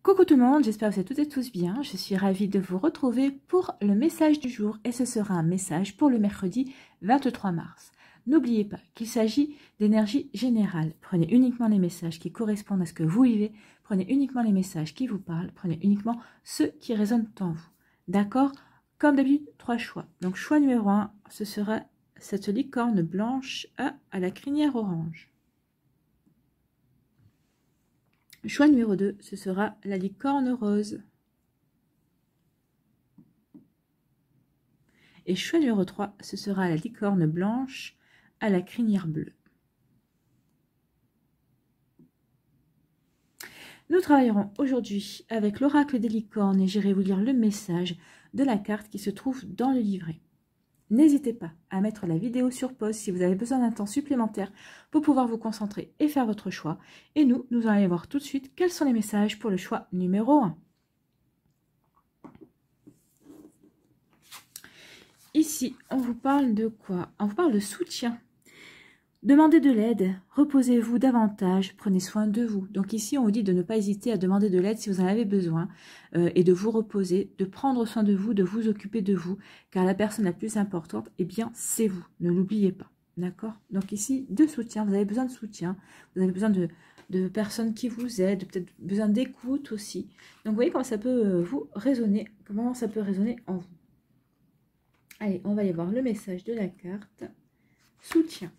Coucou tout le monde, j'espère que vous êtes toutes et tous bien. Je suis ravie de vous retrouver pour le message du jour et ce sera un message pour le mercredi 23 mars. N'oubliez pas qu'il s'agit d'énergie générale. Prenez uniquement les messages qui correspondent à ce que vous vivez, prenez uniquement les messages qui vous parlent, prenez uniquement ceux qui résonnent en vous. D'accord? Comme d'habitude, 3 choix. Donc choix numéro 1, ce sera cette licorne blanche à la crinière orange. Choix numéro 2, ce sera la licorne rose. Et choix numéro 3, ce sera la licorne blanche à la crinière bleue. Nous travaillerons aujourd'hui avec l'oracle des licornes et j'irai vous lire le message de la carte qui se trouve dans le livret. N'hésitez pas à mettre la vidéo sur pause si vous avez besoin d'un temps supplémentaire pour pouvoir vous concentrer et faire votre choix. Et nous allons voir tout de suite quels sont les messages pour le choix numéro 1. Ici, on vous parle de quoi? On vous parle de soutien. Demandez de l'aide, reposez-vous davantage, prenez soin de vous. Donc ici, on vous dit de ne pas hésiter à demander de l'aide si vous en avez besoin et de vous reposer, de prendre soin de vous occuper de vous, car la personne la plus importante, eh bien, c'est vous. Ne l'oubliez pas, d'accord? Donc ici, de soutien, vous avez besoin de soutien, vous avez besoin de personnes qui vous aident, peut-être besoin d'écoute aussi. Donc vous voyez comment ça peut vous résonner, comment ça peut résonner en vous. Allez, on va y voir le message de la carte. Soutien.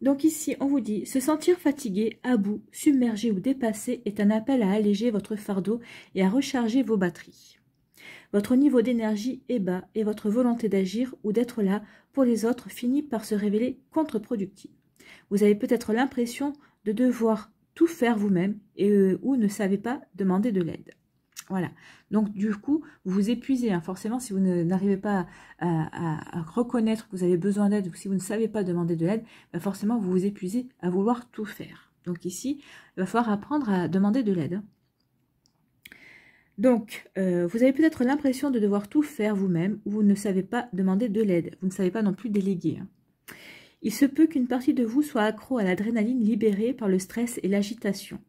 Donc ici, on vous dit, se sentir fatigué, à bout, submergé ou dépassé est un appel à alléger votre fardeau et à recharger vos batteries. Votre niveau d'énergie est bas et votre volonté d'agir ou d'être là pour les autres finit par se révéler contre-productive. Vous avez peut-être l'impression de devoir tout faire vous-même ou ne savez pas demander de l'aide. Voilà, donc du coup, vous vous épuisez, hein. Forcément, si vous n'arrivez pas à reconnaître que vous avez besoin d'aide ou si vous ne savez pas demander de l'aide, bah forcément, vous vous épuisez à vouloir tout faire. Donc ici, il va falloir apprendre à demander de l'aide. Donc, vous avez peut-être l'impression de devoir tout faire vous-même ou vous ne savez pas demander de l'aide. Vous ne savez pas non plus déléguer, hein. Il se peut qu'une partie de vous soit accro à l'adrénaline libérée par le stress et l'agitation.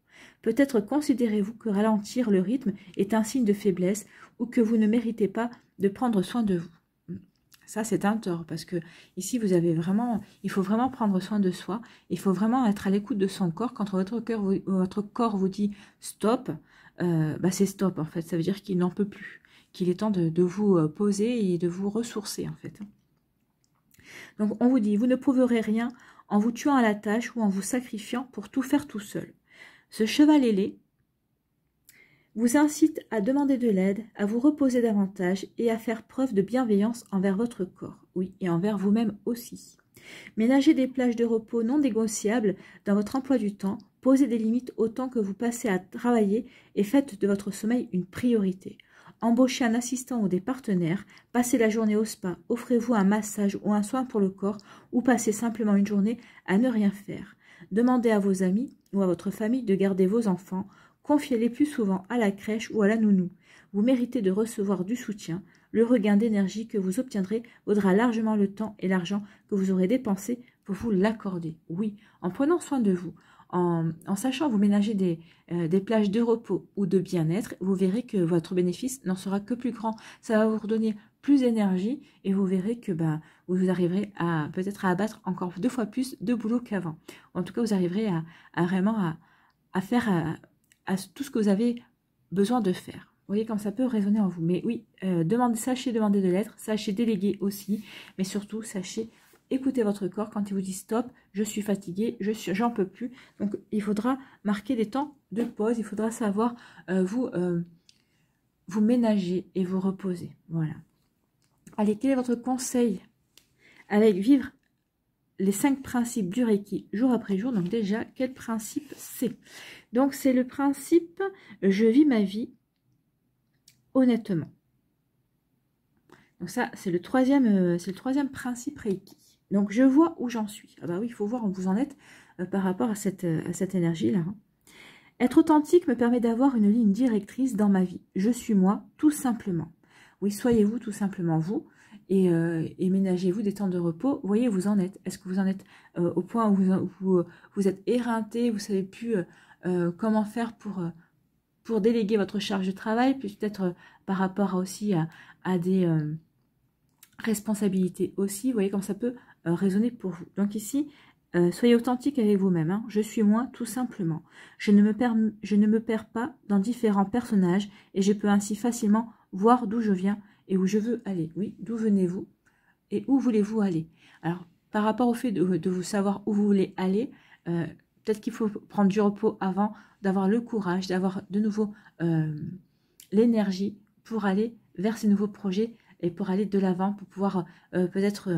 Peut-être considérez-vous que ralentir le rythme est un signe de faiblesse ou que vous ne méritez pas de prendre soin de vous. Ça, c'est un tort parce que ici, il faut vraiment prendre soin de soi. Il faut vraiment être à l'écoute de son corps. Quand votre corps vous dit stop, c'est stop en fait. Ça veut dire qu'il n'en peut plus, qu'il est temps de vous poser et de vous ressourcer en fait. Donc, on vous dit, vous ne prouverez rien en vous tuant à la tâche ou en vous sacrifiant pour tout faire tout seul. Ce cheval ailé vous incite à demander de l'aide, à vous reposer davantage et à faire preuve de bienveillance envers votre corps, oui, et envers vous-même aussi. Ménagez des plages de repos non négociables dans votre emploi du temps, posez des limites au temps que vous passez à travailler et faites de votre sommeil une priorité. Embauchez un assistant ou des partenaires, passez la journée au spa, offrez-vous un massage ou un soin pour le corps ou passez simplement une journée à ne rien faire. Demandez à vos amis ou à votre famille de garder vos enfants, confiez-les plus souvent à la crèche ou à la nounou. Vous méritez de recevoir du soutien. Le regain d'énergie que vous obtiendrez vaudra largement le temps et l'argent que vous aurez dépensé pour vous l'accorder. Oui, en prenant soin de vous, en sachant vous ménager des plages de repos ou de bien-être, vous verrez que votre bénéfice n'en sera que plus grand. Ça va vous redonner plus d'énergie et vous verrez que vous arriverez peut-être à abattre encore 2 fois plus de boulot qu'avant. En tout cas, vous arriverez vraiment à faire tout ce que vous avez besoin de faire. Vous voyez comme ça peut résonner en vous. Mais oui, sachez demander de l'aide, sachez déléguer aussi, mais surtout sachez écouter votre corps quand il vous dit stop, je suis fatigué, j'en peux plus. Donc il faudra marquer des temps de pause, il faudra savoir vous ménager et vous reposer. Voilà. Allez, quel est votre conseil avec vivre les 5 principes du Reiki jour après jour? Donc déjà, quel principe c'est? Donc c'est le principe je vis ma vie honnêtement. Donc ça, c'est le troisième principe Reiki. Donc je vois où j'en suis. Ah bah oui, il faut voir où vous en êtes par rapport à cette énergie-là. Hein. Être authentique me permet d'avoir une ligne directrice dans ma vie. Je suis moi, tout simplement. Oui, soyez-vous tout simplement vous. Et ménagez-vous des temps de repos. Voyez où vous en êtes. Est-ce que vous en êtes au point où vous êtes éreinté, vous ne savez plus comment faire pour déléguer votre charge de travail, peut-être par rapport aussi à des responsabilités aussi. Vous voyez comme ça peut résonner pour vous. Donc ici, soyez authentique avec vous-même. Hein. Je suis moi, tout simplement. Je ne me perds pas dans différents personnages et je peux ainsi facilement voir d'où je viens et où je veux aller. Oui, d'où venez-vous et où voulez-vous aller? Alors, par rapport au fait de vous savoir où vous voulez aller, peut-être qu'il faut prendre du repos avant, d'avoir le courage, d'avoir de nouveau l'énergie pour aller vers ces nouveaux projets et pour aller de l'avant, pour pouvoir peut-être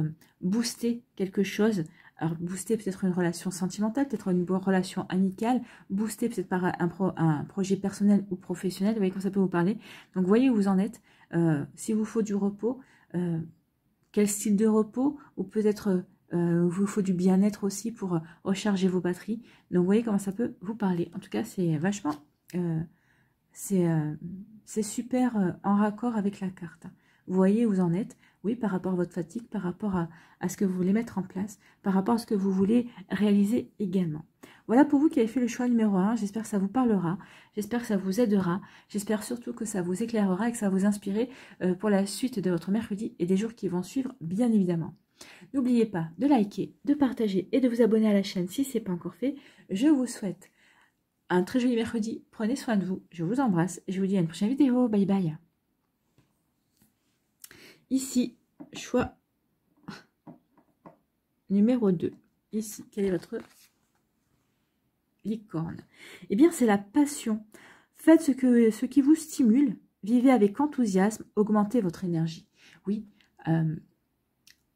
booster quelque chose. Alors, booster peut-être une relation sentimentale, peut-être une bonne relation amicale, booster peut-être par un projet personnel ou professionnel. Vous voyez comment ça peut vous parler. Donc, voyez où vous en êtes. S'il vous faut du repos, quel style de repos, ou peut-être vous faut du bien-être aussi pour recharger vos batteries. Donc, vous voyez comment ça peut vous parler. En tout cas, c'est vachement... c'est super en raccord avec la carte. Vous voyez où vous en êtes, oui, par rapport à votre fatigue, par rapport à ce que vous voulez mettre en place, par rapport à ce que vous voulez réaliser également. Voilà pour vous qui avez fait le choix numéro 1. J'espère que ça vous parlera, j'espère que ça vous aidera, j'espère surtout que ça vous éclairera et que ça va vous inspirer pour la suite de votre mercredi et des jours qui vont suivre, bien évidemment. N'oubliez pas de liker, de partager et de vous abonner à la chaîne si ce n'est pas encore fait. Je vous souhaite un très joli mercredi. Prenez soin de vous. Je vous embrasse et je vous dis à une prochaine vidéo. Bye bye. Ici, choix numéro 2. Ici, quelle est votre licorne? Eh bien, c'est la passion. Faites ce qui vous stimule. Vivez avec enthousiasme. Augmentez votre énergie. Oui,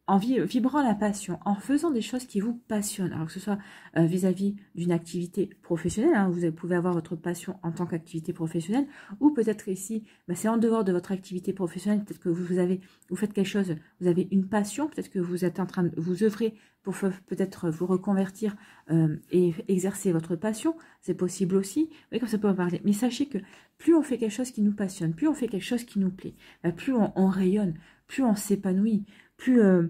en vibrant la passion, en faisant des choses qui vous passionnent, alors que ce soit vis-à-vis d'une activité professionnelle, hein, vous pouvez avoir votre passion en tant qu'activité professionnelle, ou peut-être ici, c'est en dehors de votre activité professionnelle, peut-être que vous faites quelque chose, vous avez une passion, peut-être que vous êtes en train de vous œuvrer pour peut-être vous reconvertir et exercer votre passion, c'est possible aussi, vous voyez comme ça peut en parler, mais sachez que plus on fait quelque chose qui nous passionne, plus on fait quelque chose qui nous plaît, plus on rayonne, plus on s'épanouit, plus on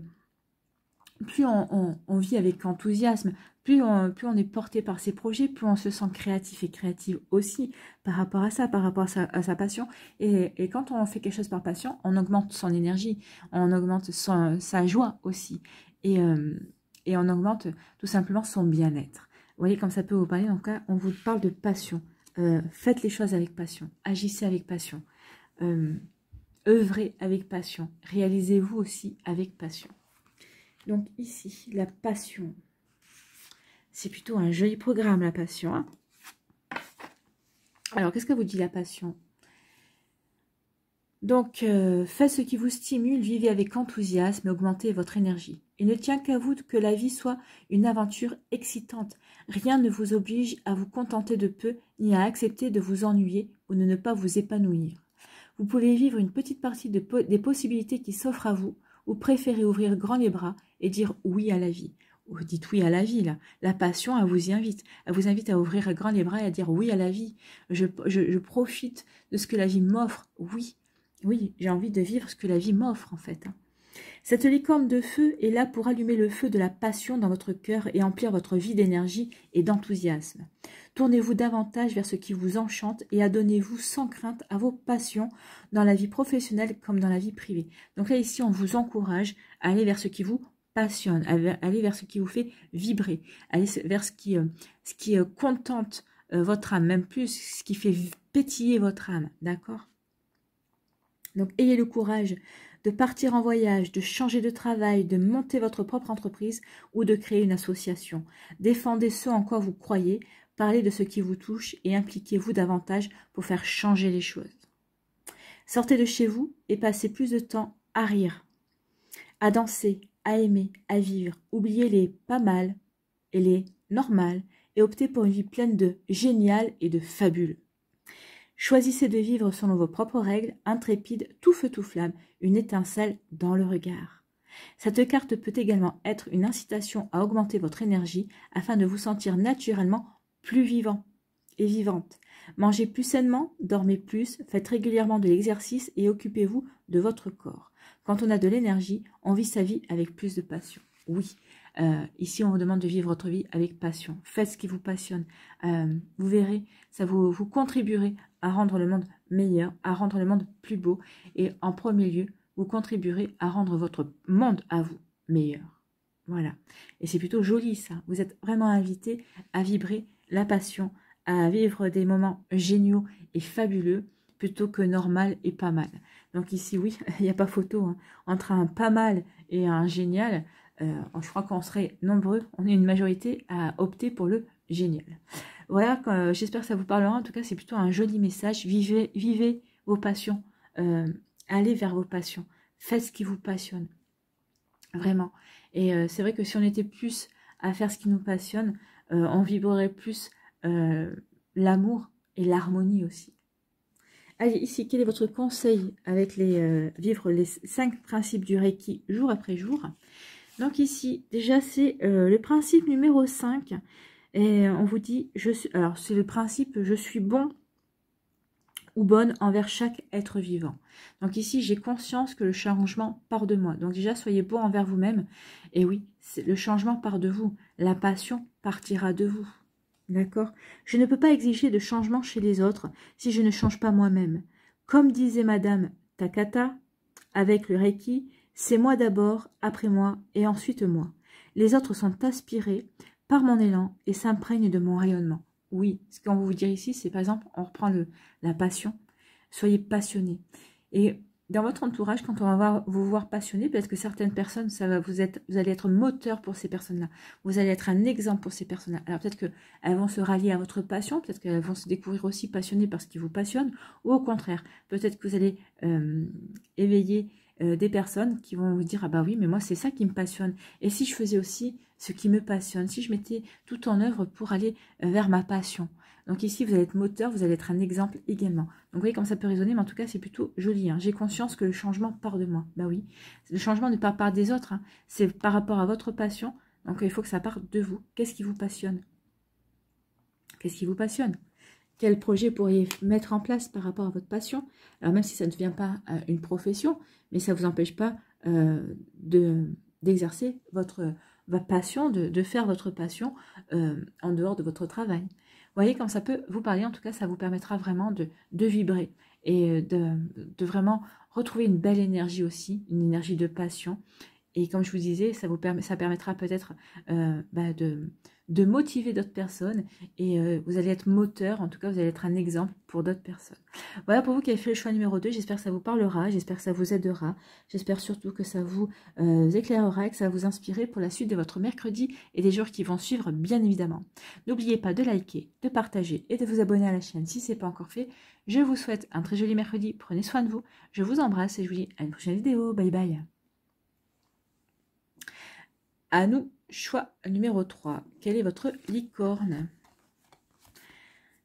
vit avec enthousiasme, plus on est porté par ses projets, plus on se sent créatif et créative aussi par rapport à ça, par rapport à sa passion. Et quand on fait quelque chose par passion, on augmente son énergie, on augmente sa joie aussi. Et on augmente tout simplement son bien-être. Vous voyez comme ça peut vous parler. En tout cas, on vous parle de passion. Faites les choses avec passion, agissez avec passion. Œuvrez avec passion. Réalisez-vous aussi avec passion. Donc ici, la passion. C'est plutôt un joli programme, la passion. Hein. Alors, qu'est-ce que vous dit la passion? Donc, faites ce qui vous stimule, vivez avec enthousiasme et augmentez votre énergie. Il ne tient qu'à vous que la vie soit une aventure excitante. Rien ne vous oblige à vous contenter de peu, ni à accepter de vous ennuyer ou de ne pas vous épanouir. Vous pouvez vivre une petite partie des possibilités qui s'offrent à vous, ou préférez ouvrir grand les bras et dire oui à la vie. Vous dites oui à la vie, là. La passion, elle vous y invite. Elle vous invite à ouvrir grand les bras et à dire oui à la vie. Je profite de ce que la vie m'offre. Oui, oui, j'ai envie de vivre ce que la vie m'offre, en fait. Cette licorne de feu est là pour allumer le feu de la passion dans votre cœur et emplir votre vie d'énergie et d'enthousiasme. Tournez-vous davantage vers ce qui vous enchante et adonnez-vous sans crainte à vos passions dans la vie professionnelle comme dans la vie privée. Donc là, ici, on vous encourage à aller vers ce qui vous passionne, à aller vers ce qui vous fait vibrer, aller vers ce qui contente votre âme, même plus ce qui fait pétiller votre âme, d'accord? Donc, ayez le courage de partir en voyage, de changer de travail, de monter votre propre entreprise ou de créer une association. Défendez ce en quoi vous croyez, parlez de ce qui vous touche et impliquez-vous davantage pour faire changer les choses. Sortez de chez vous et passez plus de temps à rire, à danser, à aimer, à vivre. Oubliez les pas mal et les normales et optez pour une vie pleine de génial et de fabuleux. Choisissez de vivre selon vos propres règles, intrépide, tout feu tout flamme, une étincelle dans le regard. Cette carte peut également être une incitation à augmenter votre énergie afin de vous sentir naturellement plus vivant et vivante. Mangez plus sainement, dormez plus, faites régulièrement de l'exercice et occupez-vous de votre corps. Quand on a de l'énergie, on vit sa vie avec plus de passion. Oui, Ici, on vous demande de vivre votre vie avec passion. Faites ce qui vous passionne. Vous verrez, ça vous contribuerez à rendre le monde meilleur, à rendre le monde plus beau. Et en premier lieu, vous contribuerez à rendre votre monde à vous meilleur. Voilà. Et c'est plutôt joli ça. Vous êtes vraiment invité à vibrer la passion, à vivre des moments géniaux et fabuleux plutôt que normal et pas mal. Donc ici, oui, il n'y a pas photo hein. Entre un pas mal et un génial. Je crois qu'on serait nombreux, on est une majorité à opter pour le génial. Voilà, j'espère que ça vous parlera. En tout cas, c'est plutôt un joli message. Vivez vos passions. Allez vers vos passions. Faites ce qui vous passionne. Vraiment. Et c'est vrai que si on était plus à faire ce qui nous passionne, on vibrerait plus l'amour et l'harmonie aussi. Allez, ici, quel est votre conseil avec vivre les 5 principes du Reiki jour après jour? Donc ici, déjà, c'est le principe numéro 5. Et on vous dit, alors c'est le principe, je suis bon ou bonne envers chaque être vivant. Donc ici, j'ai conscience que le changement part de moi. Donc déjà, soyez bon envers vous-même. Et oui, le changement part de vous. La passion partira de vous. D'accord? Je ne peux pas exiger de changement chez les autres si je ne change pas moi-même. Comme disait Madame Takata, avec le Reiki, c'est moi d'abord, après moi et ensuite moi. Les autres sont aspirés par mon élan et s'imprègnent de mon rayonnement. Oui, ce qu'on va vous dire ici, c'est par exemple, on reprend la passion. Soyez passionnés. Et dans votre entourage, quand on va vous voir passionné, parce que certaines personnes, vous allez être moteur pour ces personnes-là. Vous allez être un exemple pour ces personnes-là. Alors peut-être qu'elles vont se rallier à votre passion, peut-être qu'elles vont se découvrir aussi passionnées par ce qui vous passionne, ou au contraire, peut-être que vous allez éveiller des personnes qui vont vous dire « Ah bah oui, mais moi c'est ça qui me passionne. Et si je faisais aussi ce qui me passionne, si je mettais tout en œuvre pour aller vers ma passion ?» Donc ici, vous allez être moteur, vous allez être un exemple également. Donc vous voyez comme ça peut résonner, mais en tout cas, c'est plutôt joli. Hein. J'ai conscience que le changement part de moi. Bah oui, le changement ne part pas des autres. Hein. C'est par rapport à votre passion. Donc il faut que ça parte de vous. Qu'est-ce qui vous passionne? Qu'est-ce qui vous passionne? Quel projet pourriez-vous mettre en place par rapport à votre passion? Alors même si ça ne devient pas une profession, mais ça ne vous empêche pas d'exercer votre passion, de faire votre passion en dehors de votre travail. Vous voyez, quand ça peut vous parler, en tout cas, ça vous permettra vraiment de vibrer et de vraiment retrouver une belle énergie aussi, une énergie de passion. Et comme je vous disais, ça permettra peut-être de motiver d'autres personnes et vous allez être moteur, en tout cas vous allez être un exemple pour d'autres personnes. Voilà pour vous qui avez fait le choix numéro 2, j'espère que ça vous parlera, j'espère que ça vous aidera, j'espère surtout que ça vous éclairera et que ça va vous inspirer pour la suite de votre mercredi et des jours qui vont suivre bien évidemment. N'oubliez pas de liker, de partager et de vous abonner à la chaîne si ce n'est pas encore fait. Je vous souhaite un très joli mercredi, prenez soin de vous, je vous embrasse et je vous dis à une prochaine vidéo, bye bye. À nous, choix numéro 3. Quelle est votre licorne?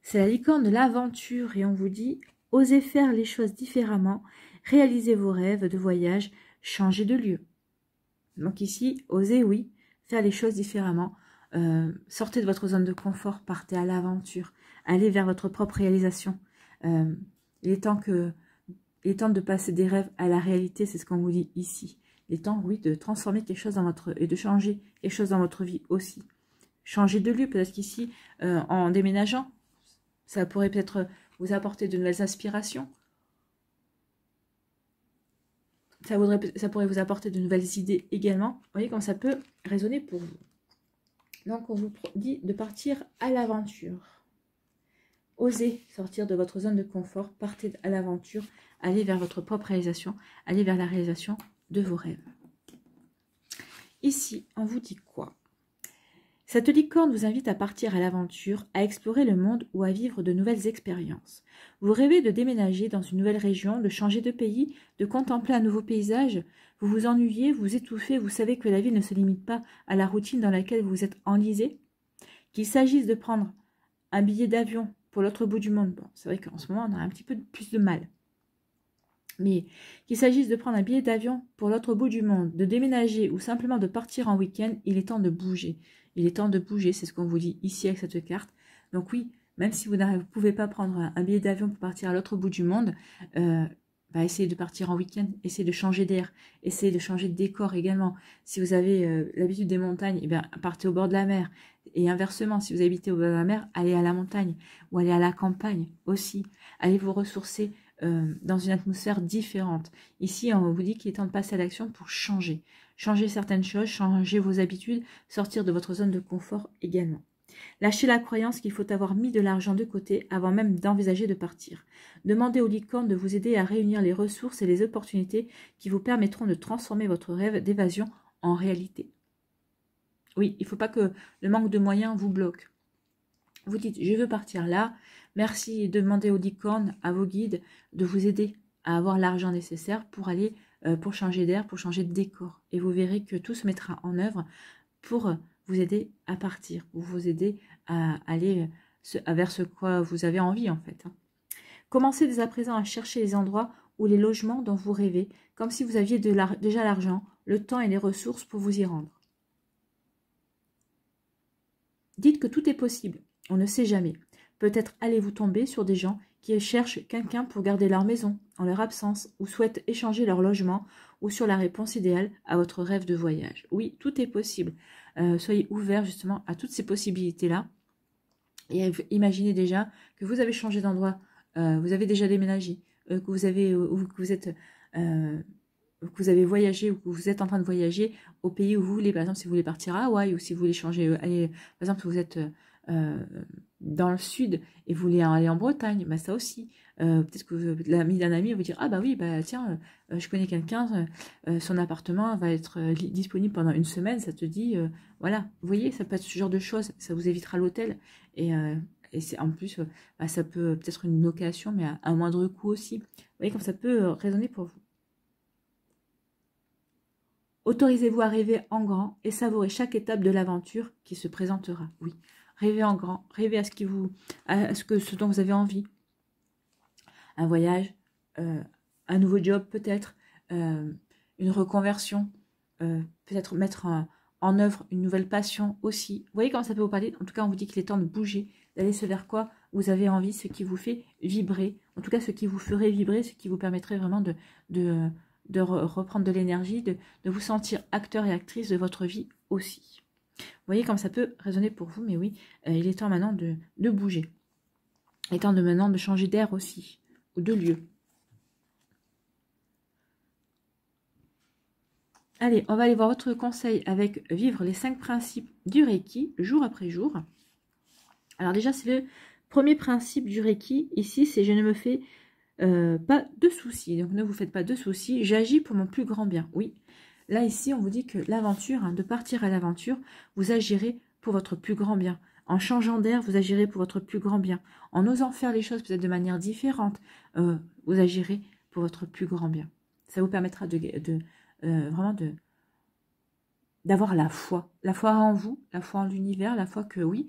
C'est la licorne de l'aventure et on vous dit « Osez faire les choses différemment, réalisez vos rêves de voyage, changez de lieu. » Donc ici, osez, oui, faire les choses différemment. Sortez de votre zone de confort, partez à l'aventure, allez vers votre propre réalisation. Il est temps de passer des rêves à la réalité, c'est ce qu'on vous dit ici. Il est temps, oui, de transformer quelque chose et de changer quelque chose dans votre vie aussi. Changer de lieu, peut-être qu'ici, en déménageant, ça pourrait peut-être vous apporter de nouvelles aspirations. Ça pourrait vous apporter de nouvelles idées également. Vous voyez comme ça peut résonner pour vous. Donc, on vous dit de partir à l'aventure. Osez sortir de votre zone de confort, partez à l'aventure, allez vers votre propre réalisation, allez vers la réalisation de vos rêves. Ici, on vous dit quoi? Cette licorne vous invite à partir à l'aventure, à explorer le monde ou à vivre de nouvelles expériences. Vous rêvez de déménager dans une nouvelle région, de changer de pays, de contempler un nouveau paysage. Vous vous ennuyez, vous étouffez, vous savez que la vie ne se limite pas à la routine dans laquelle vous êtes enlisé. Qu'il s'agisse de prendre un billet d'avion pour l'autre bout du monde. Bon, c'est vrai qu'en ce moment, on a un petit peu plus de mal. Mais qu'il s'agisse de prendre un billet d'avion pour l'autre bout du monde, de déménager ou simplement de partir en week-end, il est temps de bouger. Il est temps de bouger, c'est ce qu'on vous dit ici avec cette carte. Donc oui, même si vous ne pouvez pas prendre un billet d'avion pour partir à l'autre bout du monde, bah, essayez de partir en week-end, essayez de changer d'air, essayez de changer de décor également. Si vous avez l'habitude des montagnes, eh bien, partez au bord de la mer. Et inversement, si vous habitez au bord de la mer, allez à la montagne ou allez à la campagne aussi. Allez vous ressourcer dans une atmosphère différente. Ici, on vous dit qu'il est temps de passer à l'action pour changer. Changer certaines choses, changer vos habitudes, sortir de votre zone de confort également. Lâchez la croyance qu'il faut avoir mis de l'argent de côté avant même d'envisager de partir. Demandez aux licornes de vous aider à réunir les ressources et les opportunités qui vous permettront de transformer votre rêve d'évasion en réalité. Oui, il ne faut pas que le manque de moyens vous bloque. Vous dites, je veux partir là. Merci, demandez aux licornes, à vos guides, de vous aider à avoir l'argent nécessaire pour aller, pour changer d'air, pour changer de décor. Et vous verrez que tout se mettra en œuvre pour vous aider à partir, ou vous aider à aller vers ce quoi vous avez envie en fait. Commencez dès à présent à chercher les endroits ou les logements dont vous rêvez, comme si vous aviez déjà l'argent, le temps et les ressources pour vous y rendre. Dites que tout est possible, on ne sait jamais. Peut-être allez-vous tomber sur des gens qui cherchent quelqu'un pour garder leur maison en leur absence, ou souhaitent échanger leur logement, ou sur la réponse idéale à votre rêve de voyage. Oui, tout est possible. Soyez ouverts justement à toutes ces possibilités-là. Et imaginez déjà que vous avez changé d'endroit, vous avez déjà déménagé, que vous avez voyagé ou que vous êtes en train de voyager au pays où vous voulez. Par exemple, si vous voulez partir à Hawaï ou si vous voulez changer, par exemple, vous êtes dans le sud et vous voulez aller en Bretagne, bah ça aussi. Peut-être que l'ami d'un ami va vous dire, ah bah oui, bah tiens, je connais quelqu'un, son appartement va être disponible pendant une semaine, ça te dit, voilà, vous voyez, ça peut être ce genre de choses, ça vous évitera l'hôtel, et c'est en plus, bah, ça peut peut-être une location, mais à un moindre coût aussi. Vous voyez comme ça peut résonner pour vous. Autorisez-vous à rêver en grand et savourer chaque étape de l'aventure qui se présentera. Oui, rêvez en grand, rêvez à ce dont vous avez envie. Un voyage, un nouveau job peut-être, une reconversion, peut-être mettre en œuvre une nouvelle passion aussi. Vous voyez comment ça peut vous parler? En tout cas, on vous dit qu'il est temps de bouger, d'aller ce vers quoi vous avez envie, ce qui vous fait vibrer. En tout cas, ce qui vous ferait vibrer, ce qui vous permettrait vraiment de reprendre de l'énergie, de vous sentir acteur et actrice de votre vie aussi. Vous voyez comme ça peut résonner pour vous, mais oui, il est temps maintenant de bouger. Il est temps maintenant de changer d'air aussi, ou de lieu. Allez, on va aller voir votre conseil avec vivre les 5 principes du Reiki, jour après jour. Alors déjà, c'est le premier principe du Reiki. Ici, c'est je ne me fais pas de soucis. Donc, ne vous faites pas de soucis. J'agis pour mon plus grand bien. Oui, là, ici, on vous dit que l'aventure, de partir à l'aventure, vous agirez pour votre plus grand bien. En changeant d'air, vous agirez pour votre plus grand bien. En osant faire les choses peut-être de manière différente, vous agirez pour votre plus grand bien. Ça vous permettra vraiment d'avoir la foi en vous, la foi en l'univers, la foi que oui,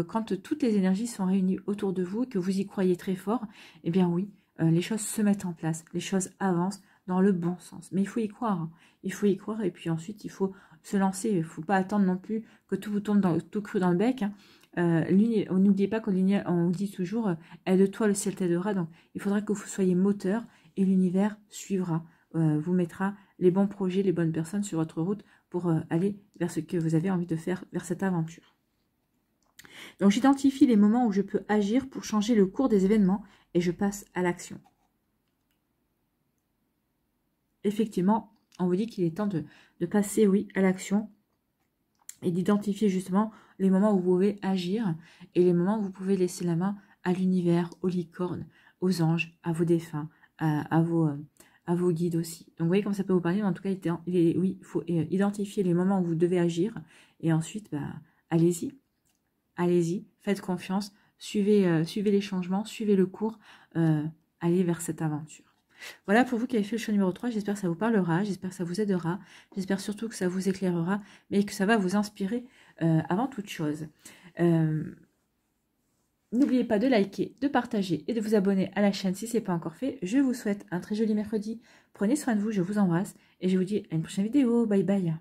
quand toutes les énergies sont réunies autour de vous et que vous y croyez très fort, eh bien oui, les choses se mettent en place, les choses avancent dans le bon sens. Mais il faut y croire, hein. Il faut y croire et puis ensuite il faut se lancer. Il ne faut pas attendre non plus que tout vous tombe tout cru dans le bec, hein. N'oubliez pas qu'on vous dit toujours aide-toi, le ciel t'aidera. Donc il faudra que vous soyez moteur et l'univers suivra, vous mettra les bons projets, les bonnes personnes sur votre route pour aller vers ce que vous avez envie de faire, vers cette aventure. Donc j'identifie les moments où je peux agir pour changer le cours des événements et je passe à l'action. Effectivement, on vous dit qu'il est temps de passer, oui, à l'action et d'identifier justement les moments où vous pouvez agir et les moments où vous pouvez laisser la main à l'univers, aux licornes, aux anges, à vos défunts, à vos guides aussi. Donc vous voyez comme ça peut vous parler, mais en tout cas, oui, il faut identifier les moments où vous devez agir et ensuite, bah, allez-y. Allez-y, faites confiance, suivez les changements, suivez le cours, allez vers cette aventure. Voilà pour vous qui avez fait le choix numéro 3, j'espère que ça vous parlera, j'espère que ça vous aidera, j'espère surtout que ça vous éclairera, mais que ça va vous inspirer avant toute chose. N'oubliez pas de liker, de partager et de vous abonner à la chaîne si ce n'est pas encore fait. Je vous souhaite un très joli mercredi, prenez soin de vous, je vous embrasse et je vous dis à une prochaine vidéo, bye bye.